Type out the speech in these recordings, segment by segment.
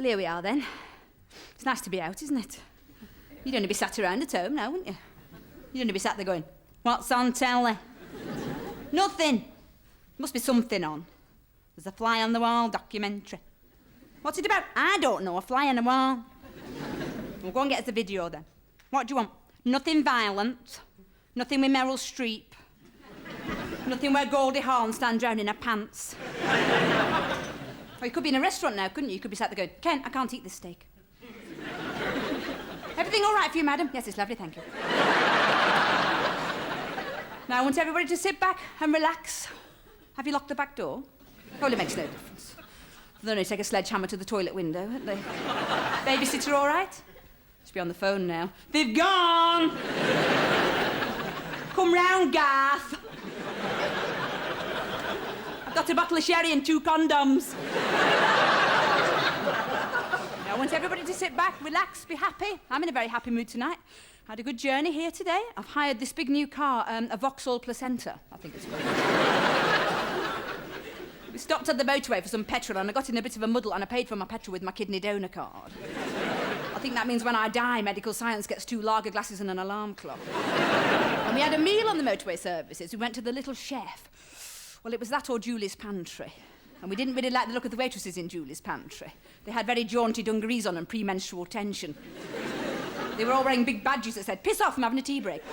Well, here we are then. It's nice to be out, isn't it? You'd only be sat around at home now, wouldn't you? You'd only be sat there going, what's on telly? Nothing. Must be something on. There's a fly on the wall documentary. What's it about? I don't know, a fly on the wall. We'll go and get us the video then. What do you want? Nothing violent. Nothing with Meryl Streep. Nothing where Goldie Hawn stands round in her pants. Or you could be in a restaurant now, couldn't you? You could be sat there going, Ken, I can't eat this steak. Everything all right for you, madam? Yes, it's lovely, thank you. Now, I want everybody to sit back and relax. Have you locked the back door? Well, it makes no difference. They'll only take a sledgehammer to the toilet window, won't they? Babysitter all right? She'll be on the phone now. They've gone! Come round, Garth. I've got a bottle of sherry and 2 condoms. I want everybody to sit back, relax, be happy. I'm in a very happy mood tonight. Had a good journey here today. I've hired this big new car, a Vauxhall Placenta, I think it's called. We stopped at the motorway for some petrol and I got in a bit of a muddle and I paid for my petrol with my kidney donor card. I think that means when I die, medical science gets 2 lager glasses and an alarm clock. And we had a meal on the motorway services. We went to the Little Chef. Well, it was that or Julie's Pantry. And we didn't really like the look of the waitresses in Julie's Pantry. They had very jaunty dungarees on and premenstrual tension. They were all wearing big badges that said, piss off, I'm having a tea break.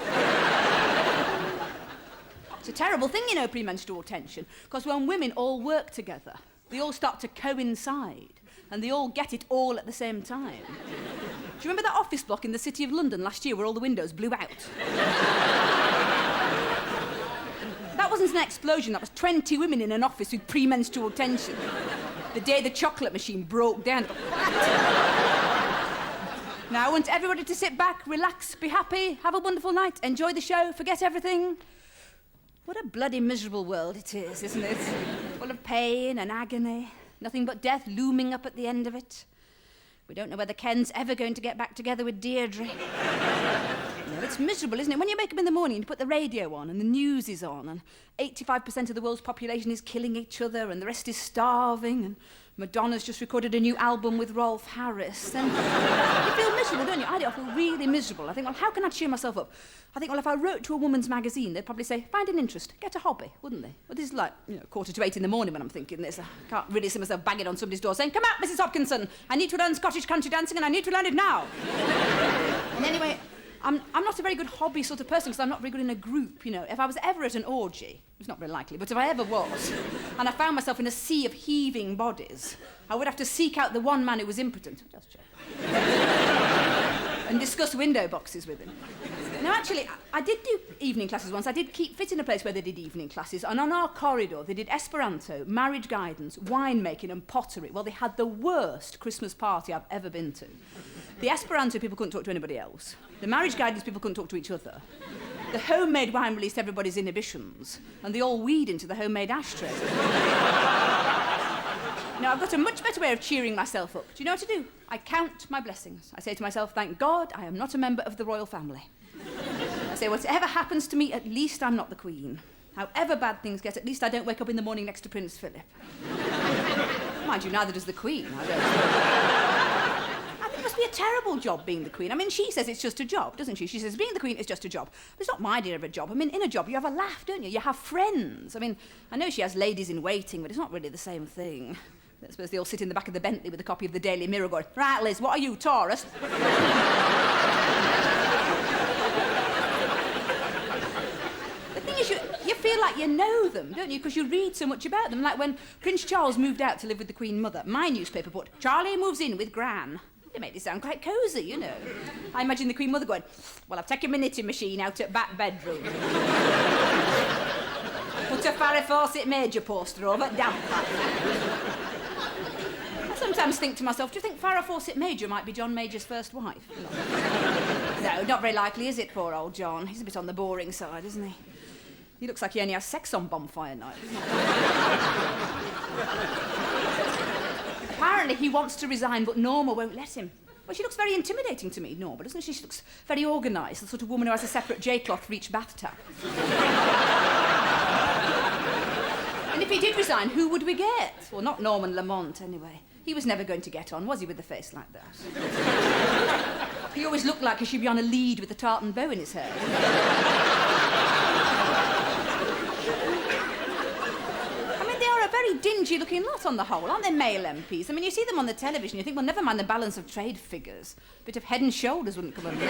It's a terrible thing, you know, premenstrual tension, because when women all work together, they all start to coincide, and they all get it all at the same time. Do you remember that office block in the City of London last year where all the windows blew out? That wasn't an explosion, that was 20 women in an office with premenstrual tension. The day the chocolate machine broke down. Now, I want everybody to sit back, relax, be happy, have a wonderful night, enjoy the show, forget everything. What a bloody miserable world it is, isn't it? Full of pain and agony, nothing but death looming up at the end of it. We don't know whether Ken's ever going to get back together with Deirdre. No, it's miserable, isn't it? When you wake up in the morning, you put the radio on and the news is on and 85% of the world's population is killing each other and the rest is starving and Madonna's just recorded a new album with Rolf Harris. And you feel miserable, don't you? I do. I feel really miserable. I think, well, how can I cheer myself up? I think, well, if I wrote to a woman's magazine, they'd probably say, find an interest, get a hobby, wouldn't they? Well, this is like, 7:45 in the morning when I'm thinking this. I can't really see myself banging on somebody's door saying, come out, Mrs. Hopkinson, I need to learn Scottish country dancing and I need to learn it now. And anyway, I'm not a very good hobby sort of person because I'm not very good in a group, you know. If I was ever at an orgy, it's not very likely, but if I ever was, and I found myself in a sea of heaving bodies, I would have to seek out the one man who was impotent, just check, and discuss window boxes with him. Now, actually, I did do evening classes once. I did keep fit in a place where they did evening classes, and on our corridor, they did Esperanto, marriage guidance, winemaking, and pottery. Well, they had the worst Christmas party I've ever been to. The Esperanto people couldn't talk to anybody else. The marriage guidance people couldn't talk to each other. The homemade wine released everybody's inhibitions, and they all weed into the homemade ashtray. Now, I've got a much better way of cheering myself up. Do you know what to do? I count my blessings. I say to myself, thank God I am not a member of the royal family. I say, whatever happens to me, at least I'm not the Queen. However bad things get, at least I don't wake up in the morning next to Prince Philip. Mind you, neither does the Queen. I think it must be a terrible job being the Queen. I mean, she says it's just a job, doesn't she? She says being the Queen is just a job. But it's not my idea of a job. I mean, in a job, you have a laugh, don't you? You have friends. I mean, I know she has ladies in waiting, but it's not really the same thing. I suppose they all sit in the back of the Bentley with a copy of the Daily Mirror going, right, Liz, what are you, Taurus? The thing is, you feel like you know them, don't you? Because you read so much about them. Like when Prince Charles moved out to live with the Queen Mother, my newspaper put, Charlie moves in with Gran. It made it sound quite cosy, you know. I imagine the Queen Mother going, well, I've taken my knitting machine out at back bedroom. Put a Farrah Fawcett Major poster over damp. I sometimes think to myself, do you think Farrah Fawcett Major might be John Major's first wife? No, not very likely, is it, poor old John? He's a bit on the boring side, isn't he? He looks like he only has sex on bonfire night, doesn't he? Apparently he wants to resign, but Norma won't let him. Well, she looks very intimidating to me, Norma, doesn't she? She looks very organised, the sort of woman who has a separate J-cloth for each bath tap. And if he did resign, who would we get? Well, not Norman Lamont, anyway. He was never going to get on, was he, with a face like that? He always looked like he should be on a lead with a tartan bow in his hair. I mean, they are a very dingy-looking lot on the whole, aren't they, male MPs? I mean, you see them on the television, you think, well, never mind the balance of trade figures. A bit of head and shoulders wouldn't come under.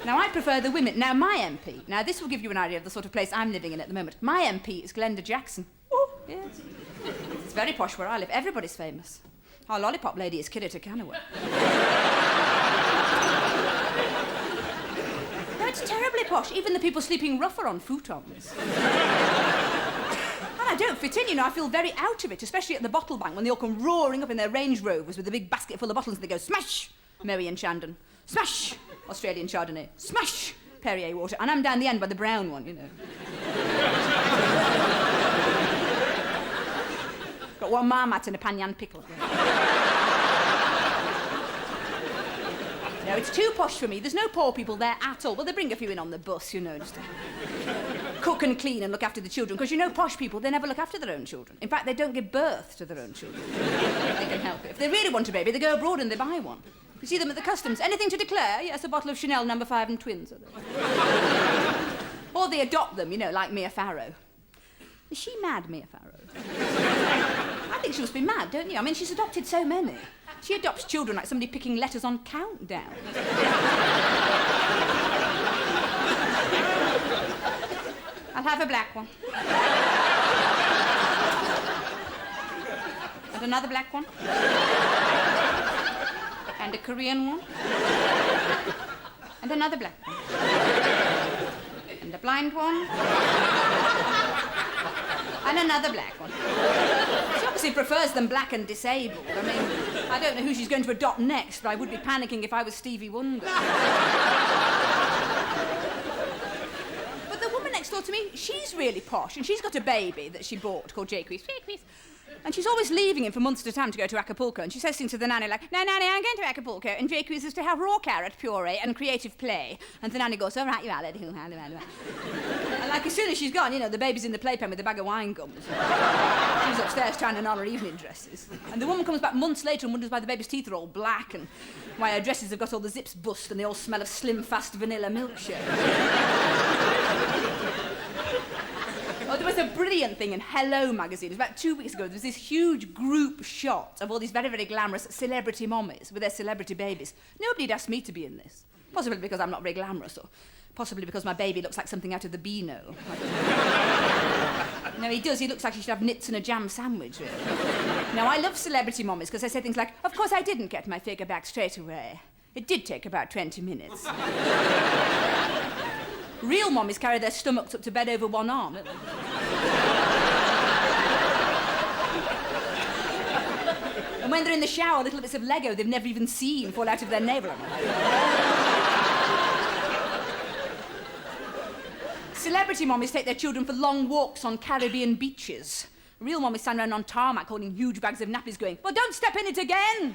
Now, I prefer the women. Now, my MP, now this will give you an idea of the sort of place I'm living in at the moment. My MP is Glenda Jackson. Oh, yes. It's very posh where I live. Everybody's famous. Our lollipop lady is Kirita Kanawa. No, it's terribly posh. Even the people sleeping rough are on futons. And I don't fit in, you know. I feel very out of it, especially at the bottle bank when they all come roaring up in their Range Rovers with a big basket full of bottles and they go, smash, Merry and Shandon. Smash, Australian Chardonnay. Smash, Perrier water. And I'm down the end by the brown one, you know. Got one marmite and a panyan pickle. No, it's too posh for me. There's no poor people there at all. Well, they bring a few in on the bus, you know, just to cook and clean and look after the children. Because, you know, posh people, they never look after their own children. In fact, they don't give birth to their own children. They can help it. If they really want a baby, they go abroad and they buy one. You see them at the customs. Anything to declare? Yes, a bottle of Chanel No. 5 and twins. Or they adopt them, you know, like Mia Farrow. Is she mad, Mia Farrow? I think she must be mad, don't you? I mean, she's adopted so many. She adopts children like somebody picking letters on Countdown. I'll have a black one. And another black one. And a Korean one. And another black one. And a blind one. And another black one. She obviously prefers them black and disabled. I mean, I don't know who she's going to adopt next, but I would be panicking if I was Stevie Wonder. But the woman next door to me, she's really posh, and she's got a baby that she bought called Jaques. And she's always leaving him for months at a time to go to Acapulco, and she says things to the nanny like, "No, nanny, I'm going to Acapulco," and Jaques is to have raw carrot puree and creative play. And the nanny goes, "All right, you are, lady." And like, as soon as she's gone, you know, the baby's in the playpen with a bag of wine gums. She's upstairs trying on her evening dresses. And the woman comes back months later and wonders why the baby's teeth are all black and why her dresses have got all the zips bust and they all smell of slim, fast vanilla milkshake. Oh, there was a brilliant thing in Hello magazine. It was about 2 weeks ago. There was this huge group shot of all these very, very glamorous celebrity mommies with their celebrity babies. Nobody'd asked me to be in this. Possibly because I'm not very glamorous, or possibly because my baby looks like something out of the Beano. No, he does. He looks like he should have knits and a jam sandwich, really. Now, I love celebrity mommies because they say things like, "Of course I didn't get my figure back straight away. It did take about 20 minutes. Real mommies carry their stomachs up to bed over one arm. And when they're in the shower, little bits of Lego they've never even seen fall out of their navel. Celebrity mommies take their children for long walks on Caribbean beaches. Real mommies stand around on tarmac holding huge bags of nappies going, "Well, don't step in it again!"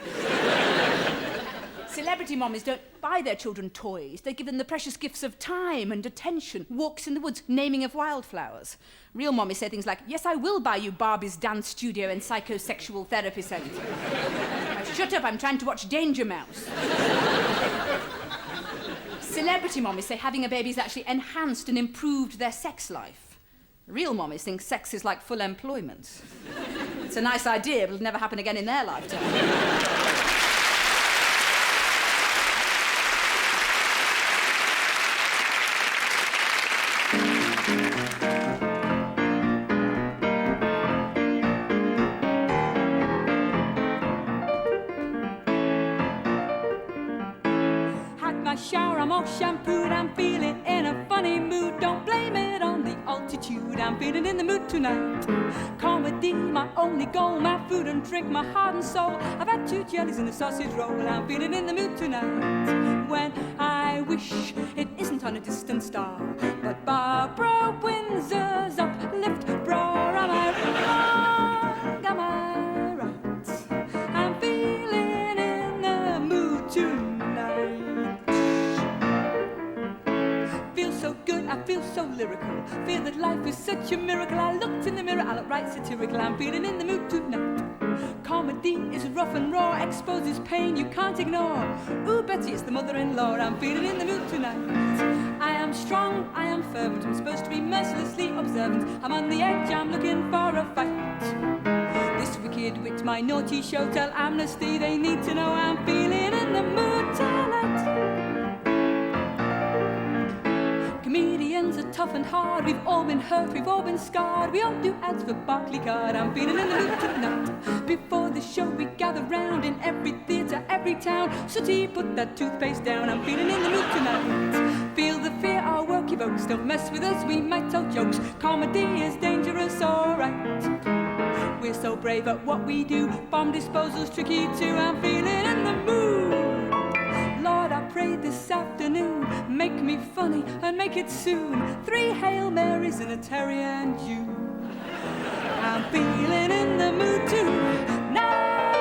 Celebrity mommies don't buy their children toys. They give them the precious gifts of time and attention, walks in the woods, naming of wildflowers. Real mommies say things like, "Yes, I will buy you Barbie's dance studio and psychosexual therapy centre." Now, shut up, I'm trying to watch Danger Mouse. Celebrity mommies say having a baby has actually enhanced and improved their sex life. Real mommies think sex is like full employment. It's a nice idea, but it'll never happen again in their lifetime. Shower, I'm all shampooed, I'm feeling in a funny mood. Don't blame it on the altitude, I'm feeling in the mood tonight. Comedy, my only goal, my food and drink, my heart and soul. I've had 2 jellies and a sausage roll, I'm feeling in the mood tonight. When I wish it isn't on a distant star, but Barbara Windsor's uplift bra. Am I wrong? Am I right? I'm feeling in the mood tonight. So good, I feel so lyrical. Feel that life is such a miracle. I looked in the mirror, I look right satirical. I'm feeling in the mood tonight. Comedy is rough and raw, exposes pain you can't ignore. Ooh, Betty, it's the mother-in-law, I'm feeling in the mood tonight. I am strong, I am fervent, I'm supposed to be mercilessly observant. I'm on the edge, I'm looking for a fight. This wicked wit, my naughty show, tell Amnesty they need to know I'm feeling in the mood tonight. Comedians are tough and hard, we've all been hurt, we've all been scarred. We all do ads for Barclaycard, I'm feeling in the mood tonight. Before the show we gather round in every theatre, every town. Sooty, put that toothpaste down, I'm feeling in the mood tonight. Feel the fear our work evokes, don't mess with us, we might tell jokes. Comedy is dangerous, alright. We're so brave at what we do, bomb disposal's tricky too, I'm feeling in the mood. Lord, I pray this afternoon, make me funny and make it soon. 3 Hail Marys and a terrier and you. I'm feeling in the mood tonight.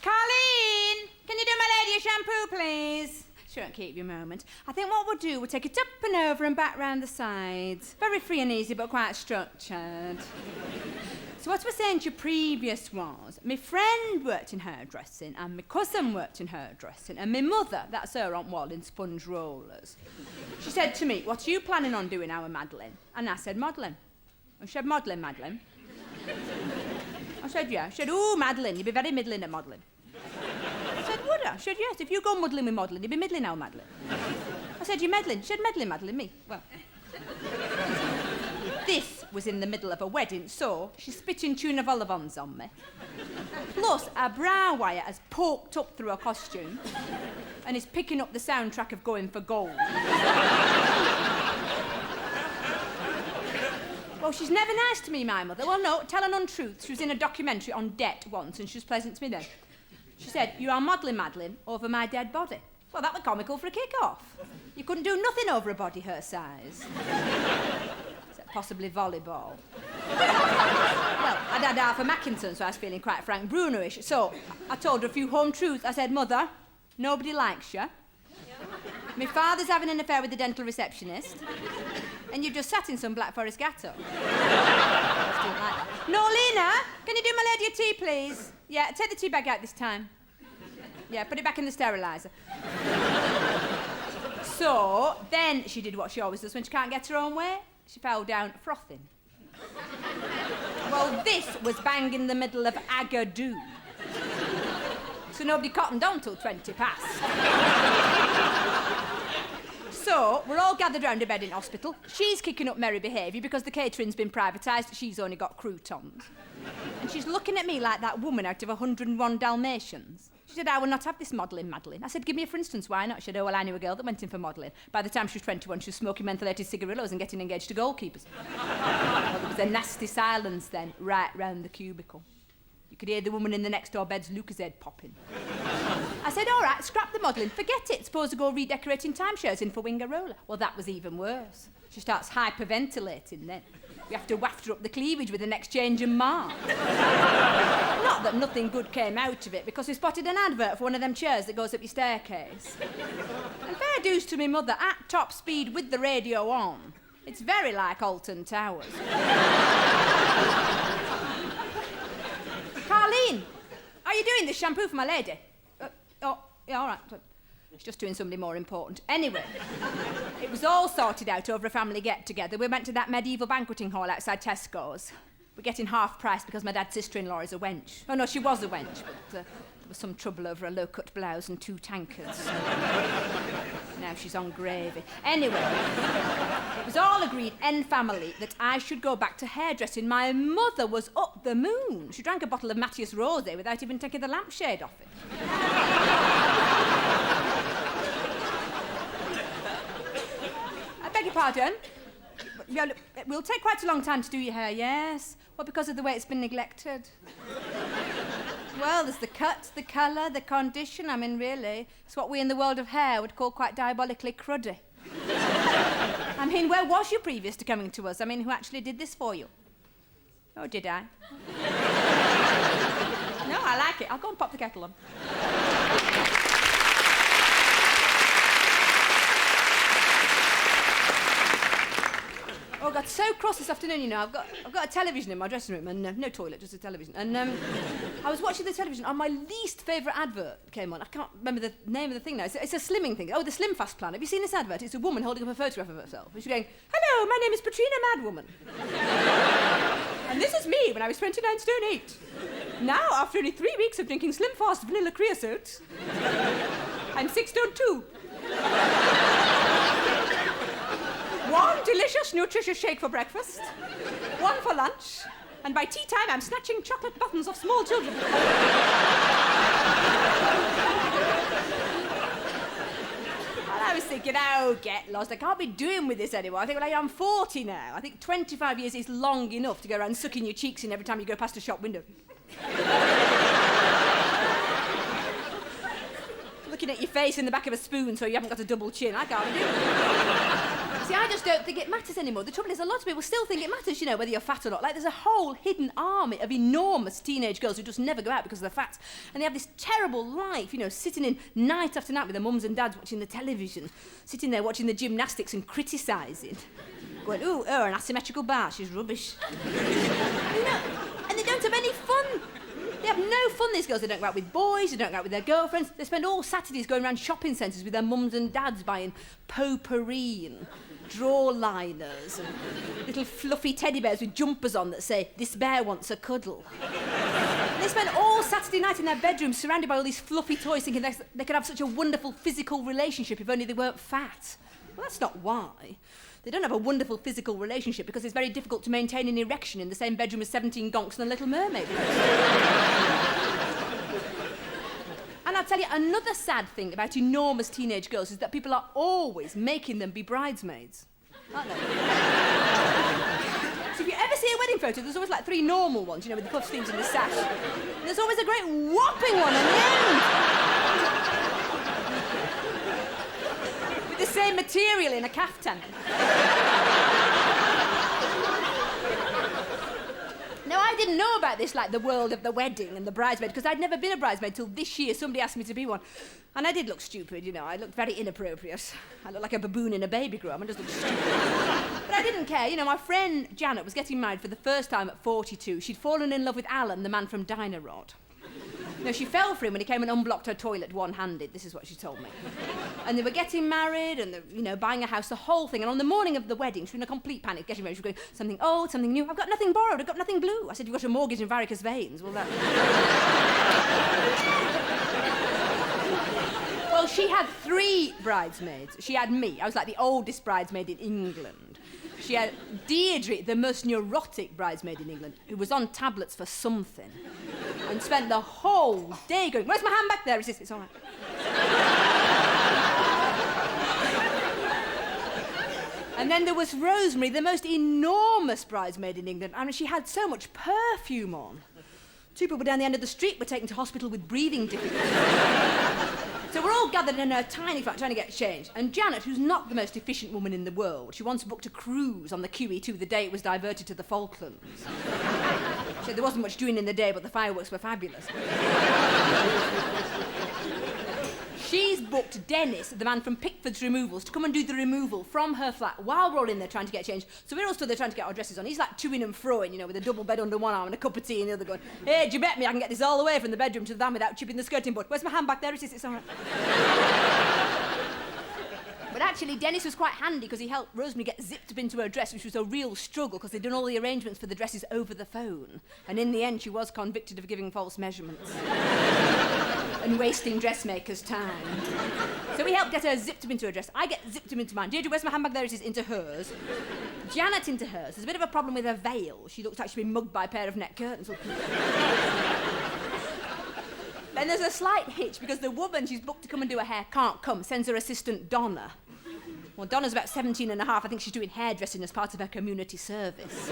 Colleen, can you do my lady a shampoo, please? Shan't keep you a moment. I think what we'll do, we'll take it up and over and back round the sides. Very free and easy, but quite structured. So what we're saying to your previous was, my friend worked in hairdressing, and my cousin worked in hairdressing, and my mother, that's her Aunt Wall, in sponge rollers. She said to me, what are you planning on doing, our Madeline? And I said, modelling. And she said, modelling, Madeline? I said, yeah. She said, ooh, Madeline, you'd be very middling at modelling. I said, would I? She said, yes, if you go muddling with modelling, you'd be middling now, Madeline. I said, you meddling? She said, meddling, Madeline, me. Well, this was in the middle of a wedding, so she's spitting tuna vol-au-vents on me. Plus, her brow wire has poked up through her costume and is picking up the soundtrack of Going for Gold. Well, she's never nice to me, my mother. Well, no, tell an untruth. She was in a documentary on debt once, and she was pleasant to me then. She said, you are modelling, Madeline, over my dead body. Well, that was comical for a kick-off. You couldn't do nothing over a body her size. Except possibly volleyball. Well, I'd had half a Mackinson, so I was feeling quite Frank Bruno-ish. So I told her a few home truths. I said, Mother, nobody likes you. My father's having an affair with the dental receptionist. And you've just sat in some Black Forest gatto. No, Lena, can you do my lady a tea, please? Yeah, take the tea bag out this time. Yeah, put it back in the steriliser. So, then she did what she always does when she can't get her own way. She fell down frothing. Well, this was bang in the middle of Agadoo. So nobody cottoned on till 20 past. So, we're all gathered round a bed in hospital. She's kicking up merry behaviour because the catering's been privatised. She's only got croutons. And she's looking at me like that woman out of 101 Dalmatians. She said, I will not have this modelling, Madeline. I said, give me a for instance, why not? She said, oh, well, I knew a girl that went in for modelling. By the time she was 21, she was smoking mentholated cigarillos and getting engaged to goalkeepers. Well, there was a nasty silence then, right round the cubicle. You could hear the woman in the next door bed's Lucasade popping. I said, all right, scrap the modelling, forget it. Suppose to go redecorating timeshares in for Winger Roller. Well, that was even worse. She starts hyperventilating then. We have to waft her up the cleavage with an exchange and mark. Not that nothing good came out of it, because we spotted an advert for one of them chairs that goes up your staircase. And fair dues to me mother, at top speed with the radio on. It's very like Alton Towers. Carleen, are you doing this shampoo for my lady? Oh, yeah, all right. She's just doing somebody more important. Anyway, it was all sorted out over a family get-together. We went to that medieval banqueting hall outside Tesco's. We're getting half price because my dad's sister-in-law is a wench. Oh, no, she was a wench, but there was some trouble over a low-cut blouse and 2 tankards. Now she's on gravy. Anyway, it was all agreed en family that I should go back to hairdressing. My mother was up the moon. She drank a bottle of Matthias Rosé without even taking the lampshade off it. I beg your pardon? Yeah, look, it will take quite a long time to do your hair, yes? Well, because of the way it's been neglected. Well, there's the cut, the colour, the condition. I mean, really, it's what we in the world of hair would call quite diabolically cruddy. I mean, where was you previous to coming to us? I mean, who actually did this for you? Oh, did I? No, I like it. I'll go and pop the kettle on. so cross this afternoon, you know. I've got a television in my dressing room, and no toilet, just a television. And I was watching the television, and my least favourite advert came on. I can't remember the name of the thing now. It's a slimming thing. Oh, the Slim Fast plan. Have you seen this advert? It's a woman holding up a photograph of herself. And she's going, "Hello, my name is Patrina Madwoman. And this is me when I was 29 stone 8. Now, after only 3 weeks of drinking Slim Fast vanilla creosote, I'm 6 stone 2. One delicious, nutritious shake for breakfast, one for lunch, and by tea time I'm snatching chocolate buttons off small children." And I was thinking, oh, get lost. I can't be doing with this anymore. I think, well, I'm 40 now. I think 25 years is long enough to go around sucking your cheeks in every time you go past a shop window. Looking at your face in the back of a spoon so you haven't got a double chin. I can't do it. See, I just don't think it matters anymore. The trouble is, a lot of people still think it matters, you know, whether you're fat or not. Like, there's a whole hidden army of enormous teenage girls who just never go out because they're fat. And they have this terrible life, you know, sitting in night after night with their mums and dads watching the television, sitting there watching the gymnastics and criticising. Going, ooh, an asymmetrical bar, she's rubbish. You know, and they don't have any fun. They have no fun, these girls. They don't go out with boys, they don't go out with their girlfriends. They spend all Saturdays going around shopping centres with their mums and dads buying potpourri and draw liners and little fluffy teddy bears with jumpers on that say, "This bear wants a cuddle." And they spend all Saturday night in their bedrooms surrounded by all these fluffy toys thinking they could have such a wonderful physical relationship if only they weren't fat. Well, that's not why. They don't have a wonderful physical relationship because it's very difficult to maintain an erection in the same bedroom as 17 gonks and a Little Mermaid. And I'll tell you, another sad thing about enormous teenage girls is that people are always making them be bridesmaids. Aren't they? So if you ever see a wedding photo, there's always like 3 normal ones, you know, with the puff sleeves and the sash. And there's always a great whopping one on the end. With the same material in a caftan. Now, I didn't know about this, like the world of the wedding and the bridesmaid, because I'd never been a bridesmaid till this year. Somebody asked me to be one. And I did look stupid, you know. I looked very inappropriate. I looked like a baboon in a baby grow. I just looked stupid. But I didn't care. You know, my friend Janet was getting married for the first time at 42. She'd fallen in love with Alan, the man from Dynarod. No, she fell for him when he came and unblocked her toilet one-handed. This is what she told me. And they were getting married and, you know, buying a house, the whole thing. And on the morning of the wedding, she was in a complete panic, getting ready. She was going, something old, something new. I've got nothing borrowed, I've got nothing blue. I said, you've got a mortgage and varicose veins. Well, that... Well, she had 3 bridesmaids. She had me. I was like the oldest bridesmaid in England. She had Deirdre, the most neurotic bridesmaid in England, who was on tablets for something and spent the whole day going, "Where's my handbag?" "There it is, it's all right." And then there was Rosemary, the most enormous bridesmaid in England. I mean, she had so much perfume on. 2 people down the end of the street were taken to hospital with breathing difficulties. So we're all gathered in her tiny flat trying to get changed. And Janet, who's not the most efficient woman in the world, she once booked a cruise on the QE2 the day it was diverted to the Falklands. She said there wasn't much doing in the day, but the fireworks were fabulous. She's booked Dennis, the man from Pickford's Removals, to come and do the removal from her flat while we're all in there trying to get changed. So we're all stood there trying to get our dresses on. He's like toing and froing, you know, with a double bed under one arm and a cup of tea in the other, going, "Hey, do you bet me I can get this all the way from the bedroom to the van without chipping the skirting board? Where's my handbag? There it is, it's all right." But actually, Dennis was quite handy because he helped Rosemary get zipped up into her dress, which was a real struggle because they'd done all the arrangements for the dresses over the phone. And in the end, she was convicted of giving false measurements and wasting dressmakers' time. So we helped get her zipped up into her dress. I get zipped up into mine. Deirdre, where's my handbag? There it is, into hers. Janet into hers. There's a bit of a problem with her veil. She looks like she's been mugged by a pair of net curtains. Then there's a slight hitch because the woman she's booked to come and do her hair can't come, sends her assistant Donna. Well, Donna's about 17 and a half. I think she's doing hairdressing as part of her community service.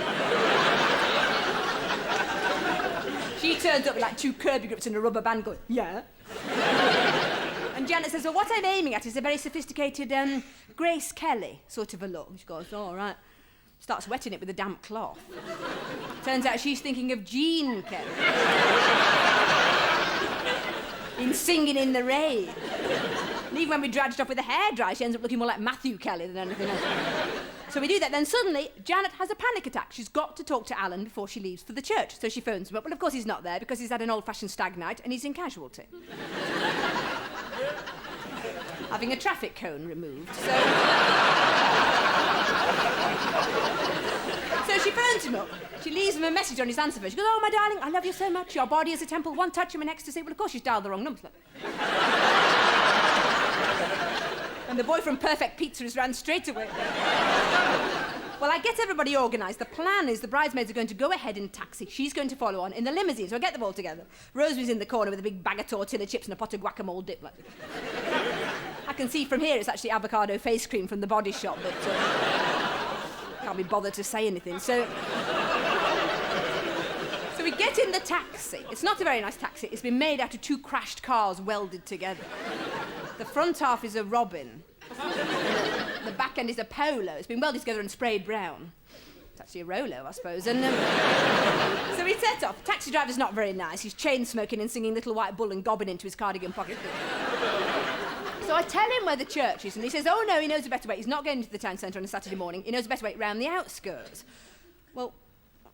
She turns up with like 2 Kirby grips and a rubber band going, "Yeah." And Janet says, "Well, what I'm aiming at is a very sophisticated Grace Kelly sort of a look." She goes, "All right." Starts wetting it with a damp cloth. Turns out she's thinking of Jean Kelly. In Singing in the Rain. And even when we dragged her off with a hairdryer, she ends up looking more like Matthew Kelly than anything else. So we do that. Then suddenly, Janet has a panic attack. She's got to talk to Alan before she leaves for the church. So she phones him up. Well, of course, he's not there because he's had an old-fashioned stag night and he's in casualty. Having a traffic cone removed. So she phones him up. She leaves him a message on his answer phone. She goes, "Oh, my darling, I love you so much. Your body is a temple. One touch and an ecstasy." Well, of course, she's dialed the wrong number. And the boy from Perfect Pizza has ran straight away. Well, I get everybody organised. The plan is the bridesmaids are going to go ahead in a taxi. She's going to follow on in the limousine, so I get them all together. Rosemary's in the corner with a big bag of tortilla chips and a pot of guacamole dip. I can see from here it's actually avocado face cream from the Body Shop, but can't be bothered to say anything. So we get in the taxi. It's not a very nice taxi. It's been made out of 2 crashed cars welded together. The front half is a robin. The back end is a polo. It's been welded together and sprayed brown. It's actually a Rolo, I suppose. And so we set off. Taxi driver's not very nice. He's chain smoking and singing Little White Bull and gobbing into his cardigan pocket. So I tell him where the church is, and he says, "Oh no, he knows a better way. He's not going to the town centre on a Saturday morning. He knows a better way round the outskirts." Well,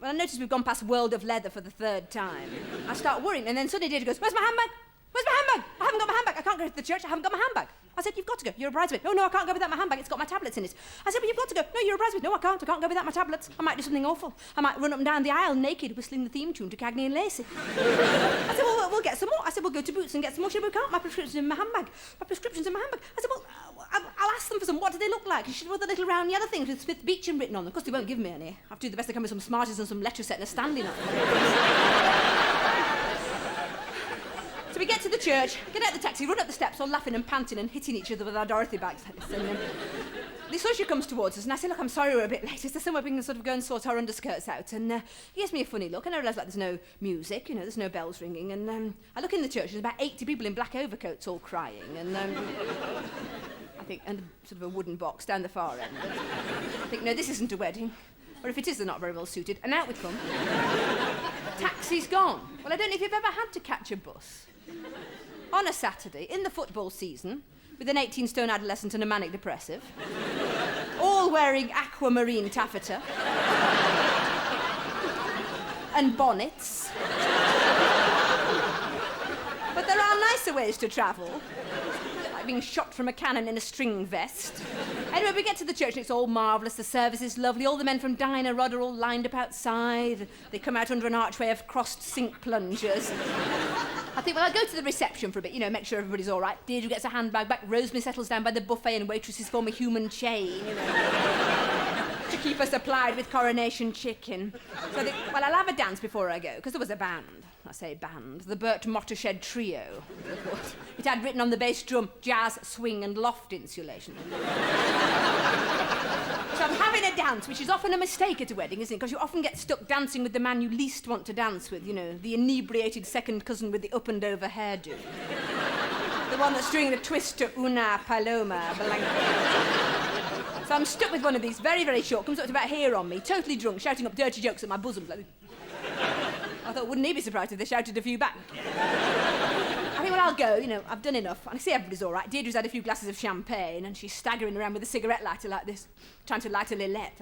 I notice we've gone past World of Leather for the 3rd time. I start worrying, and then suddenly Deirdre goes, "Where's my handbag? Where's my handbag? I haven't got my handbag. I can't go to the church. I haven't got my handbag." I said, "You've got to go. You're a bridesmaid." "Oh, no, I can't go without my handbag. It's got my tablets in it." I said, "But you've got to go." "No, you're a bridesmaid." "No, I can't. I can't go without my tablets. I might do something awful. I might run up and down the aisle naked, whistling the theme tune to Cagney and Lacey." I said, "Well, we'll get some more." I said, "We'll go to Boots and get some more." She said, "We can't. My prescription's in my handbag. My prescription's in my handbag." I said, "Well, I'll ask them for some. What do they look like?" She said, "Well, the little round yellow things with Smith Beecham written on them." Of course, they won't give me any. I have to do the best I can with some Smarties and some letter set and a standing up. So we get to the church, get out of the taxi, run up the steps, all laughing and panting and hitting each other with our Dorothy bags like this. And this usher comes towards us, and I say, "Look, I'm sorry we're a bit late. Is there somewhere we can sort of go and sort our underskirts out?" And he gives me a funny look, and I realise there's no music, there's no bells ringing. And I look in the church, there's about 80 people in black overcoats all crying. And I think, and sort of a wooden box down the far end. I think, no, this isn't a wedding. Or if it is, they're not very well suited. And out we come. Taxi's gone. Well, I don't know if you've ever had to catch a bus. On a Saturday, in the football season, with an 18-stone adolescent and a manic depressive, all wearing aquamarine taffeta and bonnets. But there are nicer ways to travel, like being shot from a cannon in a string vest. Anyway, we get to the church and it's all marvellous. The service is lovely. All the men from Dinah Rod are all lined up outside. They come out under an archway of crossed sink plungers. I think, well, I'll go to the reception for a bit, make sure everybody's all right. Deirdre gets a handbag back. Rosemary settles down by the buffet and waitresses form a human chain, to keep us supplied with coronation chicken. So I think, well, I'll have a dance before I go, because there was a band. I say band. The Burt Mottershed Trio, of course. It had written on the bass drum, jazz, swing and loft insulation. So I'm having a dance, which is often a mistake at a wedding, isn't it? Because you often get stuck dancing with the man you least want to dance with, the inebriated second cousin with the up-and-over hairdo. The one that's doing the twist to Una Paloma Blanca. So I'm stuck with one of these, very, very short, comes up to about here on me, totally drunk, shouting up dirty jokes at my bosom. I thought, wouldn't he be surprised if they shouted a few back? I think, well, I'll go, I've done enough. And I see everybody's all right. Deirdre's had a few glasses of champagne, and she's staggering around with a cigarette lighter like this, trying to light a Lillet.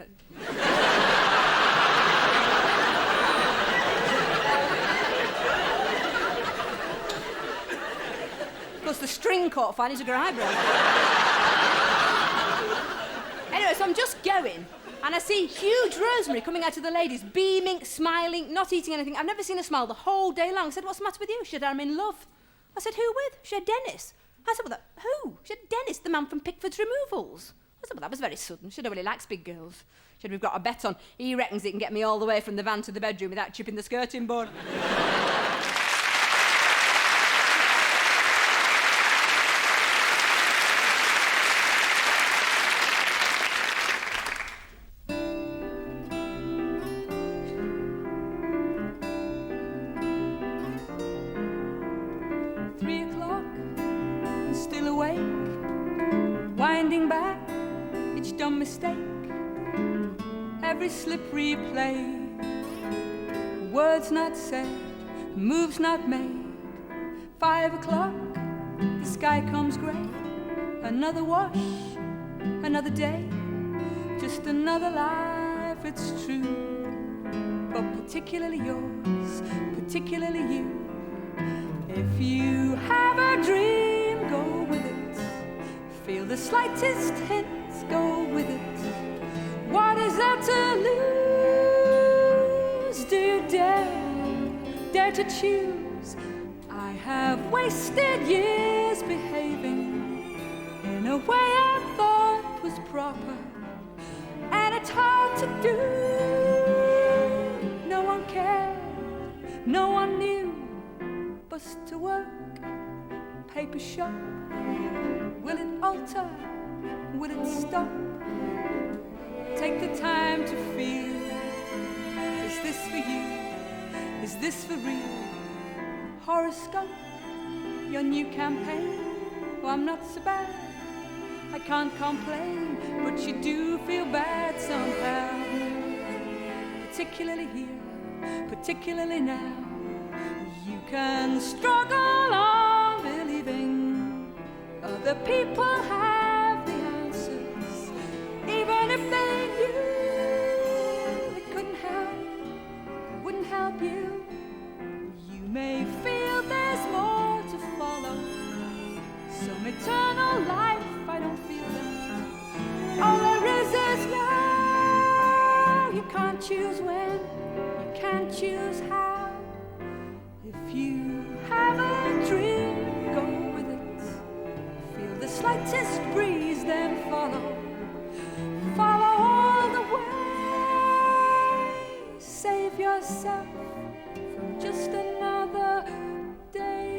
Of course, the string caught fire, and he took her eyebrows. Anyway, so I'm just going, and I see huge Rosemary coming out of the ladies, beaming, smiling, not eating anything. I've never seen her smile the whole day long. I said, "What's the matter with you?" She said, "I'm in love." I said, "Who with?" She said, "Dennis." I said, "Well, who?" She said, "Dennis, the man from Pickford's Removals." I said, "Well, that was very sudden. She nobody likes big girls." She said, "We've got a bet on. He reckons he can get me all the way from the van to the bedroom without chipping the skirting board." Mistake, every slippery play, words not said, moves not made. 5 o'clock, the sky comes grey, another wash, another day. just another life, it's true. But particularly yours, particularly you. If you have a dream, go with it. Feel the slightest hint, go with it. What is there to lose? Do you dare to choose? I have wasted years behaving in a way I thought was proper, and it's hard to do. No one cared, no one knew. Bus to work, paper shop. Will it alter? Will it stop? Take the time to feel. Is this for you? Is this for real? Horoscope, your new campaign. Oh, I'm not so bad, I can't complain, but you do feel bad somehow. Particularly here, particularly now. You can struggle on believing other people have the answers, even if they knew it couldn't help, wouldn't help you. You may feel there's more to follow, some eternal life, I don't feel that. All there is now. You can't choose when, you can't choose how. If you have a dream, go with it. Feel the slightest breeze, then follow. Follow all the way. Save yourself from just another day.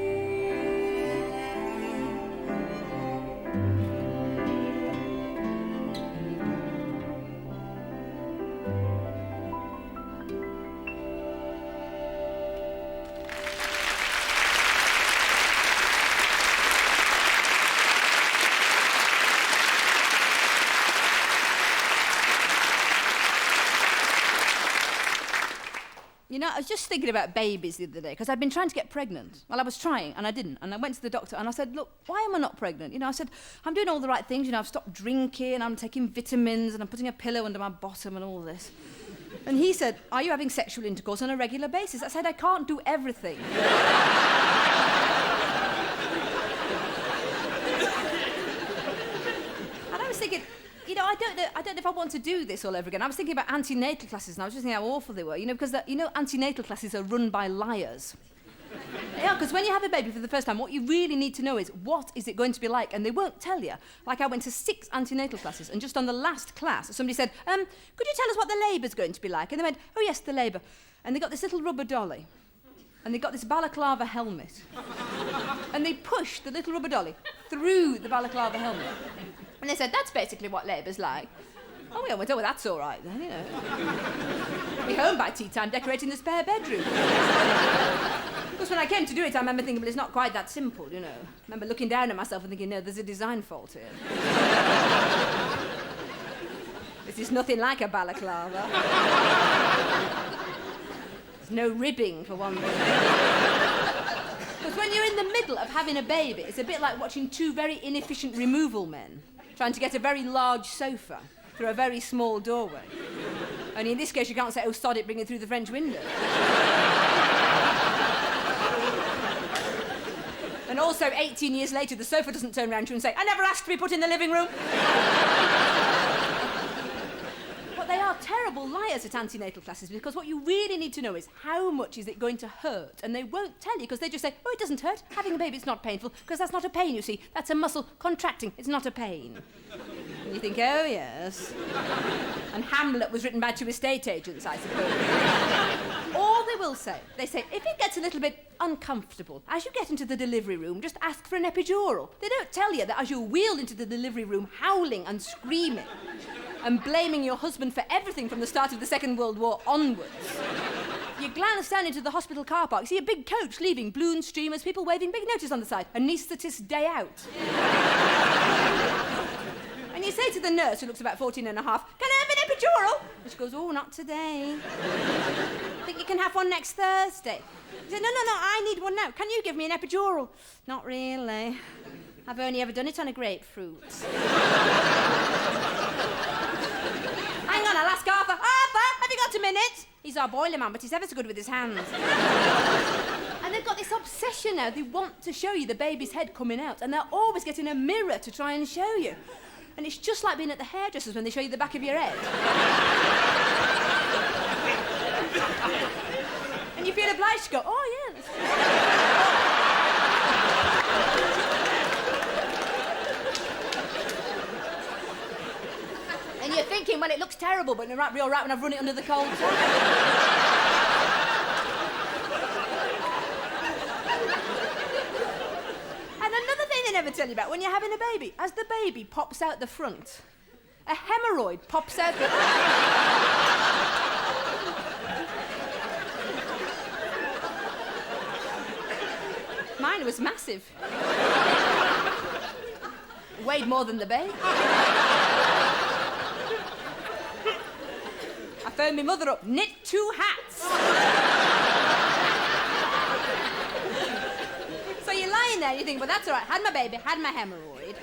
You know, I was just thinking about babies the other day, because I'd been trying to get pregnant. Well, I was trying, and I didn't. And I went to the doctor, and I said, look, why am I not pregnant? You know, I said, I'm doing all the right things. You know, I've stopped drinking, I'm taking vitamins, and I'm putting a pillow under my bottom and all this. And he said, are you having sexual intercourse on a regular basis? I said, I can't do everything. And I was thinking, you know, I don't know if I want to do this all over again. I was thinking about antenatal classes, and I was just thinking how awful they were, you know, because, antenatal classes are run by liars. Yeah, because when you have a baby for the first time, what you really need to know is, what is it going to be like? And they won't tell you. Like, I went to 6 antenatal classes, and just on the last class, somebody said, could you tell us what the labour's going to be like? And they went, oh, yes, the labour. And they got this little rubber dolly, and they got this balaclava helmet. And they pushed the little rubber dolly through the balaclava helmet. And they said, that's basically what labour's like. Oh, we went, oh, well, that's all right then, you know. Be home by tea time, decorating the spare bedroom. Because when I came to do it, I remember thinking, well, it's not quite that simple, you know. I remember looking down at myself and thinking, no, there's a design fault here. This is nothing like a balaclava. There's no ribbing, for one thing. Because when you're in the middle of having a baby, it's a bit like watching 2 very inefficient removal men trying to get a very large sofa through a very small doorway. Only in this case, you can't say, oh, sod it, bring it through the French window. And also, 18 years later, the sofa doesn't turn around to you and say, I never asked to be put in the living room. But they are terrible liars at antenatal classes, because what you really need to know is, how much is it going to hurt? And they won't tell you, because they just say, oh, it doesn't hurt. Having a baby, it's not painful, because that's not a pain, you see. That's a muscle contracting. It's not a pain. And you think, oh, yes. And Hamlet was written by 2 estate agents, I suppose. Or they will say, if it gets a little bit uncomfortable, as you get into the delivery room, just ask for an epidural. They don't tell you that as you wheel into the delivery room, howling and screaming, and blaming your husband for everything from the start of the Second World War onwards. You glance down into the hospital car park, see a big coach leaving, balloon streamers, people waving big notice on the side, anaesthetist day out. And you say to the nurse, who looks about 14 and a half, can I have an epidural? And she goes, oh, not today. I think you can have one next Thursday. He said, no, I need one now. Can you give me an epidural? Not really. I've only ever done it on a grapefruit. minute. He's our boiler man, but he's ever so good with his hands. And they've got this obsession now. They want to show you the baby's head coming out, and they're always getting a mirror to try and show you. And it's just like being at the hairdressers when they show you the back of your head. And you feel obliged to go, oh, yes. And you're thinking, well, it looks terrible, but it might be all right when I've run it under the cold tap. Never tell you about when you're having a baby. As the baby pops out the front, a hemorrhoid pops out the... Mine was massive. Weighed more than the baby. I phoned my mother up, knit 2 hats. So you're lying there and you think, well, that's all right, had my baby, had my hemorrhoid.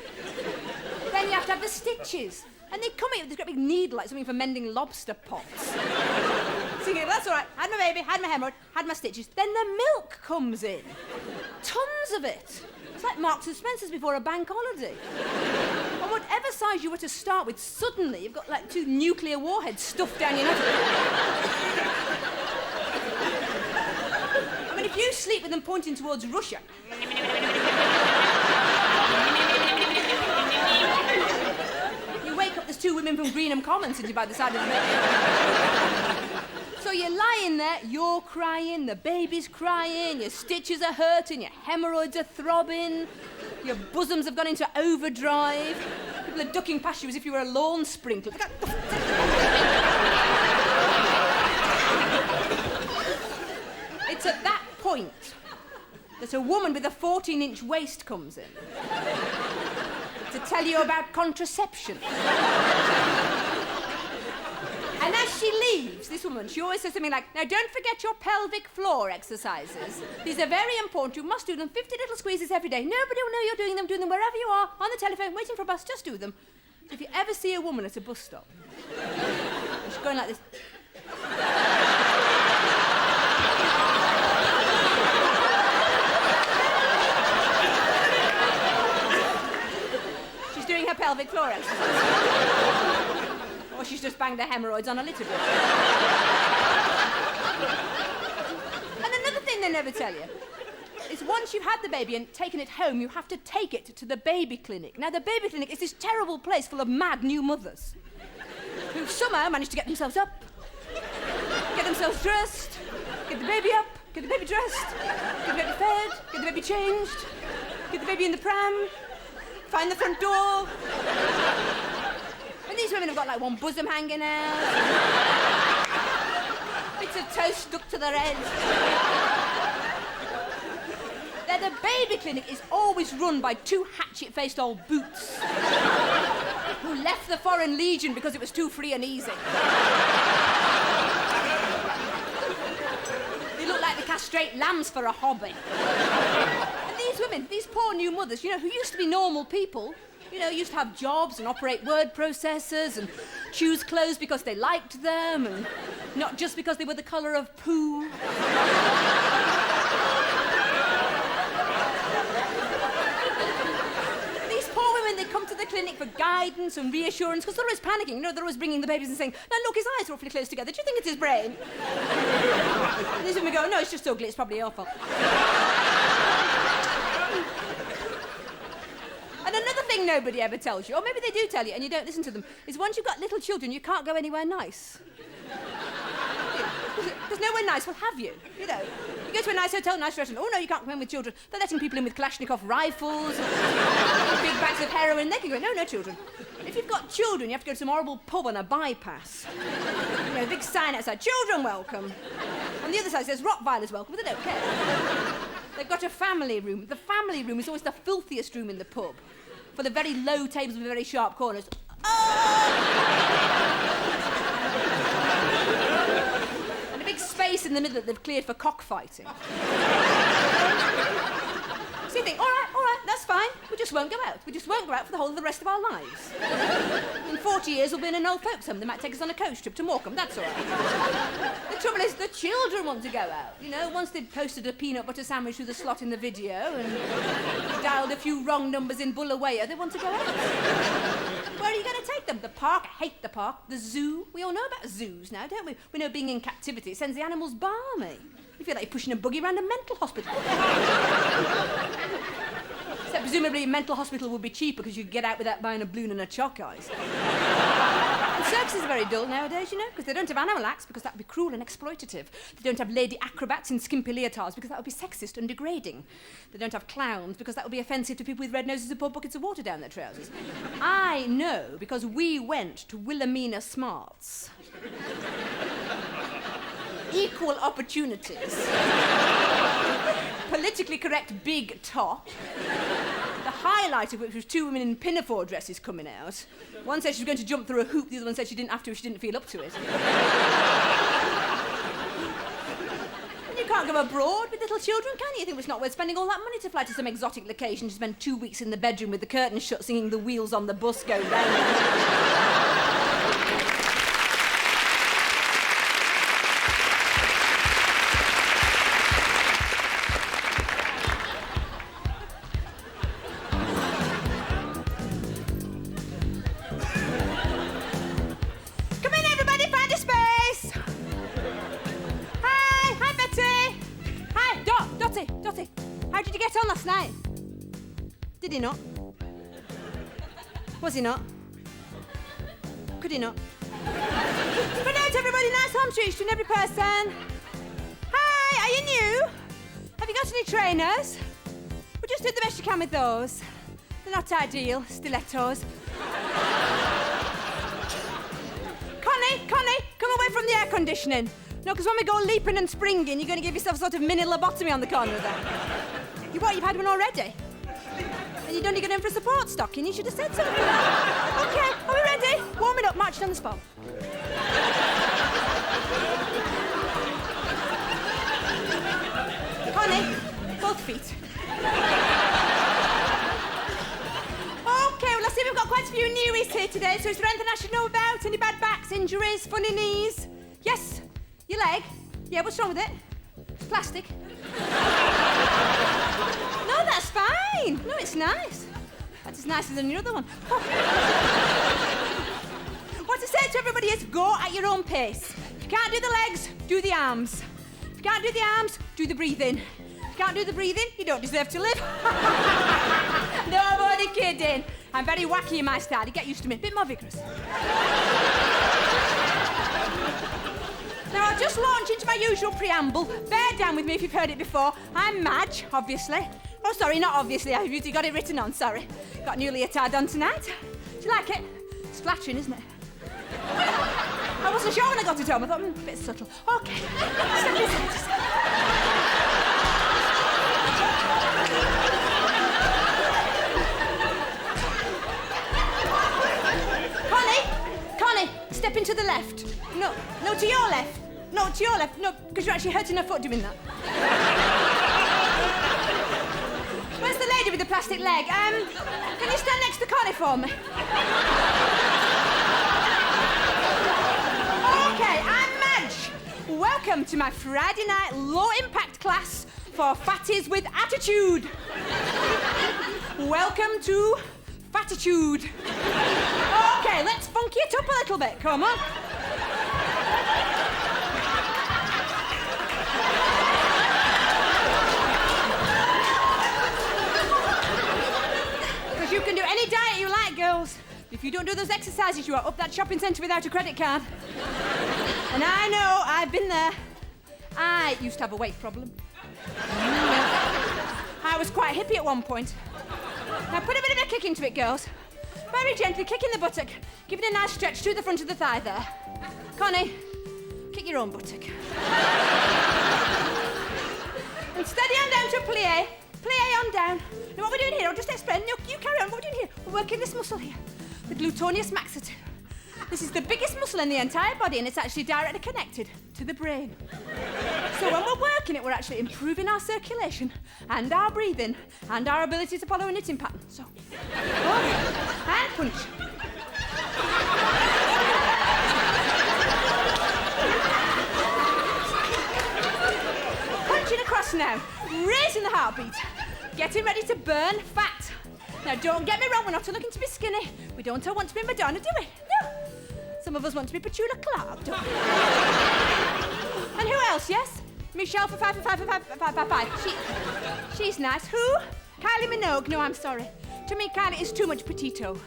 Then you have to have the stitches. And they come in with this great big needle, like something for mending lobster pots. So you think, that's all right, had my baby, had my hemorrhoid, had my stitches. Then the milk comes in. Tons of it. It's like Marks and Spencer's before a bank holiday. And whatever size you were to start with, suddenly you've got like 2 nuclear warheads stuffed down your nose. I mean, if you sleep with them pointing towards Russia... you wake up, there's 2 women from Greenham Common sitting by the side of the bed. So you're lying there, you're crying, the baby's crying, your stitches are hurting, your hemorrhoids are throbbing, your bosoms have gone into overdrive, people are ducking past you as if you were a lawn sprinkler. It's at that point that a woman with a 14-inch waist comes in to tell you about contraception. And as she leaves, this woman, she always says something like, now don't forget your pelvic floor exercises. These are very important. You must do them 50 little squeezes every day. Nobody will know you're doing them. Do them wherever you are, on the telephone, waiting for a bus. Just do them. If you ever see a woman at a bus stop, she's going like this. She's doing her pelvic floor exercise. Or she's just banged her hemorrhoids on a litter box. And another thing they never tell you is once you've had the baby and taken it home, you have to take it to the baby clinic. Now, the baby clinic is this terrible place full of mad new mothers who somehow managed to get themselves up, get themselves dressed, get the baby up, get the baby dressed, get the baby fed, get the baby changed, get the baby in the pram, find the front door. And these women have got like one bosom hanging out, bits of toast stuck to their heads. The baby clinic is always run by 2 hatchet-faced old boots who left the Foreign Legion because it was too free and easy. They look like they castrate lambs for a hobby. And these women, these poor new mothers, you know, who used to be normal people, you know, used to have jobs and operate word processors and choose clothes because they liked them and not just because they were the colour of poo. These poor women, they come to the clinic for guidance and reassurance because they're always panicking. You know, they're always bringing the babies and saying, now look, his eyes are awfully close together. Do you think it's his brain? And these women go, no, it's just ugly. It's probably your fault. And another thing nobody ever tells you, or maybe they do tell you and you don't listen to them, is once you've got little children, you can't go anywhere nice. There's nowhere nice, well, have you? You know, you go to a nice hotel, nice restaurant, oh no, you can't come in with children. They're letting people in with Kalashnikov rifles, big bags of heroin, they can go, no children. If you've got children, you have to go to some horrible pub on a bypass. You know, a big sign outside, children welcome. On the other side says Rottweilers welcome, but they don't care. They've got a family room. The family room is always the filthiest room in the pub, for the very low tables with very sharp corners. Oh! And a big space in the middle that they've cleared for cockfighting. So you think, all right, that's fine. We'll just just won't go out. We just won't go out for the whole of the rest of our lives. In 40 years, we'll be in an old folks' home. They might take us on a coach trip to Morecambe, that's all right. The trouble is, the children want to go out. You know, once they'd posted a peanut butter sandwich through the slot in the video and dialed a few wrong numbers in Bulawayo, they want to go out. Where are you going to take them? The park? I hate the park. The zoo? We all know about zoos now, don't we? We know being in captivity sends the animals balmy. You feel like you're pushing a buggy around a mental hospital. Except presumably a mental hospital would be cheaper because you could get out without buying a balloon and a chalk ice. And circuses are very dull nowadays, you know, because they don't have animal acts because that would be cruel and exploitative. They don't have lady acrobats in skimpy leotards because that would be sexist and degrading. They don't have clowns because that would be offensive to people with red noses and pour buckets of water down their trousers. I know because we went to Wilhelmina Smarts. Equal opportunities. Politically correct big top. The highlight of which was two women in pinafore dresses coming out. One said she was going to jump through a hoop, the other one said she didn't have to if she didn't feel up to it. And you can't go abroad with little children, can you? You think it's not worth spending all that money to fly to some exotic location to spend 2 weeks in the bedroom with the curtains shut singing The Wheels on the Bus Go Round. Did he not? Was he not? Could he not? Good night, everybody. Nice home treats to every person. Hi, are you new? Have you got any trainers? Well, just do the best you can with those. They're not ideal, stilettos. Connie, come away from the air conditioning. No, because when we go leaping and springing, you're going to give yourself sort of mini lobotomy on the corner of that. You've had one already? And you'd only get in for a support stocking, you should have said something. OK, are we ready? Warming up, marching on the spot. Connie, both feet. OK, well, I see we've got quite a few newies here today, so is there anything I should know about? Any bad backs, injuries, funny knees? Yes? Your leg? Yeah, what's wrong with it? It's plastic. No, that's fine. No, it's nice. That's as nice as your other one. Oh. What I say to everybody is go at your own pace. If you can't do the legs, do the arms. If you can't do the arms, do the breathing. If you can't do the breathing, you don't deserve to live. Nobody kidding. I'm very wacky in my style. You get used to me. A bit more vigorous. Now, I'll just launch into my usual preamble. Bear down with me if you've heard it before. I'm Madge, obviously. Oh, sorry, not obviously. I've usually got it written on, sorry. Got a new leotard on tonight. Do you like it? It's flattering, isn't it? I wasn't sure when I got it home. I thought, a bit subtle. OK. Step inside. Connie, step into the left. No, to your left. No, to your left. No, because you're actually hurting her foot doing that. Where's the lady with the plastic leg? Can you stand next to Connie for me? OK, I'm Madge. Welcome to my Friday night low-impact class for fatties with attitude. Welcome to Fatitude. OK, let's funky it up a little bit. Come on. Because you can do any diet you like, girls. If you don't do those exercises, you are up that shopping centre without a credit card. And I know, I've been there. I used to have a weight problem. I was quite hippie at one point. Now put a bit of a kick into it, girls. Very gently, kick in the buttock. Give it a nice stretch to the front of the thigh there. Connie, kick your own buttock. And steady on down to plie. Plie on down. Now what we're doing here, I'll just explain. No, you carry on. What we're doing here, we're working this muscle here. The gluteus maxillus. This is the biggest muscle in the entire body, and it's actually directly connected to the brain. So when we're working it, we're actually improving our circulation and our breathing and our ability to follow a knitting pattern. So, and punch. Punching across now, raising the heartbeat, getting ready to burn fat. Now, don't get me wrong, we're not all looking to be skinny. We don't all want to be Madonna, do we? No. Some of us want to be Petula Clark, don't we? And who else, yes? Michelle for 5 for 5 for 5 for 5 for 5. She's nice. Who? Kylie Minogue. No, I'm sorry. To me, Kylie is too much petito.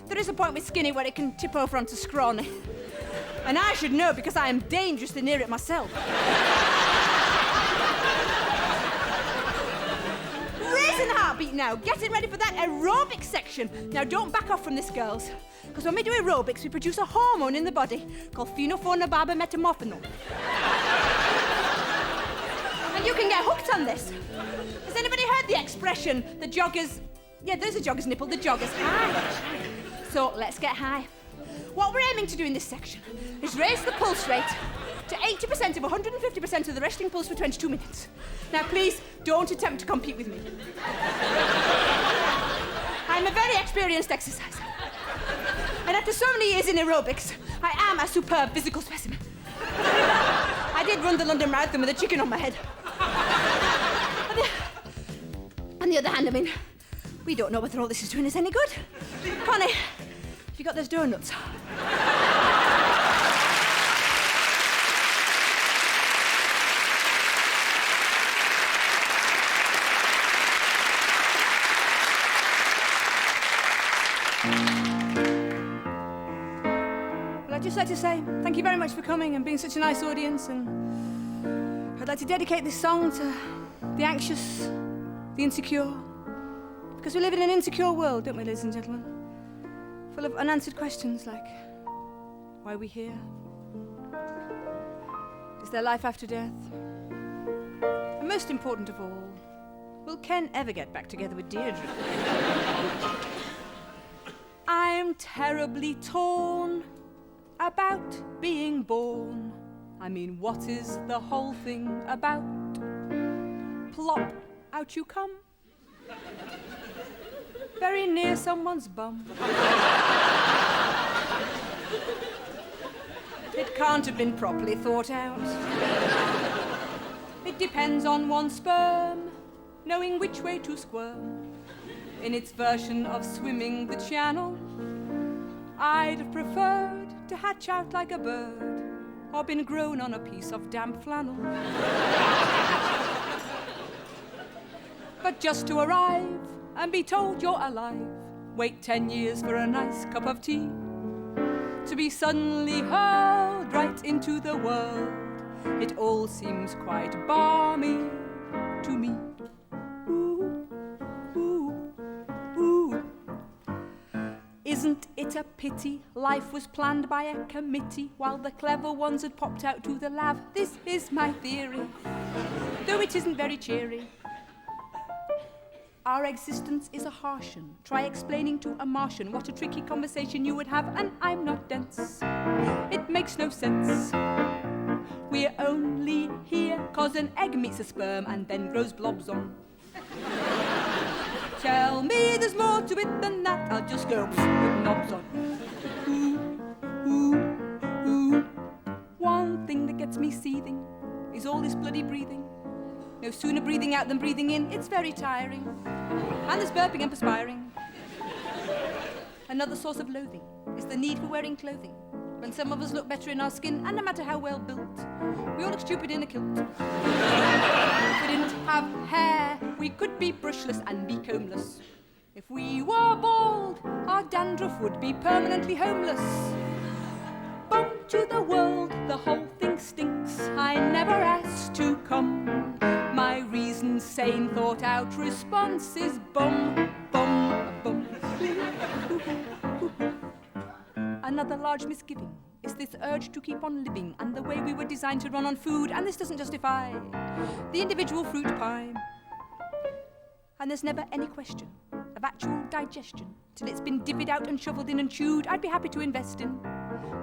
There is a point with skinny where it can tip over onto scrawny. And I should know because I am dangerously near it myself. Raising the heartbeat now, getting ready for that aerobic section. Now don't back off from this, girls, because when we do aerobics, we produce a hormone in the body called phenobarbital. And you can get hooked on this. Has anybody heard the expression, the joggers... Yeah, there's a jogger's nipple, the jogger's high. So let's get high. What we're aiming to do in this section is raise the pulse rate to 80% of 150% of the resting pulse for 22 minutes. Now, please, don't attempt to compete with me. I'm a very experienced exerciser. And after so many years in aerobics, I am a superb physical specimen. I did run the London Marathon with a chicken on my head. On the other hand, I mean, we don't know whether all this is doing us any good. Connie, have you got those donuts? Well, I'd just like to say thank you very much for coming and being such a nice audience, and I'd like to dedicate this song to the anxious, the insecure, because we live in an insecure world, don't we, ladies and gentlemen? Full of unanswered questions like, why are we here? Is there life after death? And most important of all, will Ken ever get back together with Deirdre? I'm terribly torn about being born. I mean, what is the whole thing about? Plop, out you come. Very near someone's bum. It can't have been properly thought out. It depends on one's sperm, knowing which way to squirm. In its version of swimming the channel, I'd have preferred to hatch out like a bird, or been grown on a piece of damp flannel. But just to arrive and be told you're alive, wait 10 years for a nice cup of tea, to be suddenly hurled right into the world, it all seems quite balmy to me. Ooh, ooh, ooh. Isn't it a pity life was planned by a committee while the clever ones had popped out to the lab? This is my theory, though it isn't very cheery. Our existence is a harsh one. Try explaining to a Martian what a tricky conversation you would have, and I'm not dense. It makes no sense. We're only here 'cause an egg meets a sperm and then grows blobs on. Tell me there's more to it than that, I'll just go with knobs on. Ooh, ooh, ooh. One thing that gets me seething is all this bloody breathing. No sooner breathing out than breathing in, it's very tiring. And there's burping and perspiring. Another source of loathing is the need for wearing clothing. When some of us look better in our skin, and no matter how well built, we all look stupid in a kilt. If we didn't have hair, we could be brushless and be combeless. If we were bald, our dandruff would be permanently homeless. Bum to the world, the whole thing stinks. I never asked to come. My reasoned, sane, thought-out response is bum, bum, bum. Another large misgiving is this urge to keep on living and the way we were designed to run on food, and this doesn't justify the individual fruit pie. And there's never any question of actual digestion till it's been divvied out and shoveled in and chewed. I'd be happy to invest in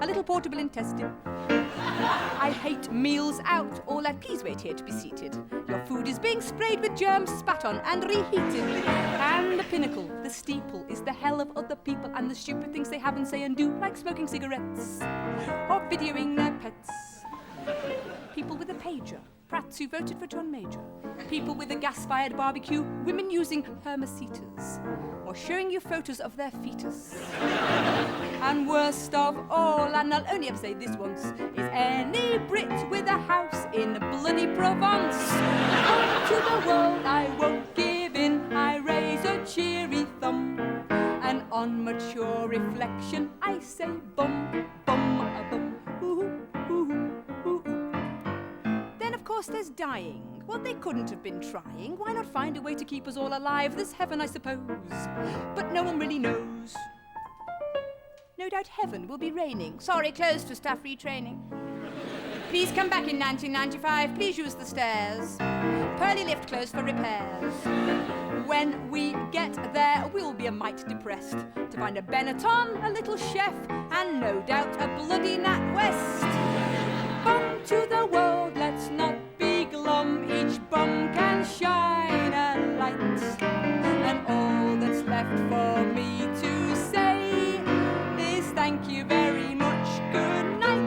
a little portable intestine. I hate meals out, or let please wait here to be seated. Your food is being sprayed with germs, spat on and reheated. And the pinnacle, the steeple, is the hell of other people and the stupid things they have and say and do, like smoking cigarettes or videoing their pets. People with a pager, brats who voted for John Major. People with a gas-fired barbecue, women using hermositas, or showing you photos of their fetus. And worst of all, and I'll only ever say this once, is any Brit with a house in bloody Provence. Up to the world I won't give in, I raise a cheery thumb. And on mature reflection I say bum, bum, a bum, ooh, ooh, ooh. Then of course there's dying. Well, they couldn't have been trying. Why not find a way to keep us all alive? There's heaven, I suppose, but no one really knows. No doubt heaven will be raining. Sorry, closed for staff retraining. Please come back in 1995. Please use the stairs. Pearly lift closed for repairs. When we get there, we'll be a mite depressed to find a Benetton, a little chef, and no doubt a bloody Nat West. Bum to the world, let's not be glum. Each bum can shine a light. And all that's left for me to say is thank you very much, good night.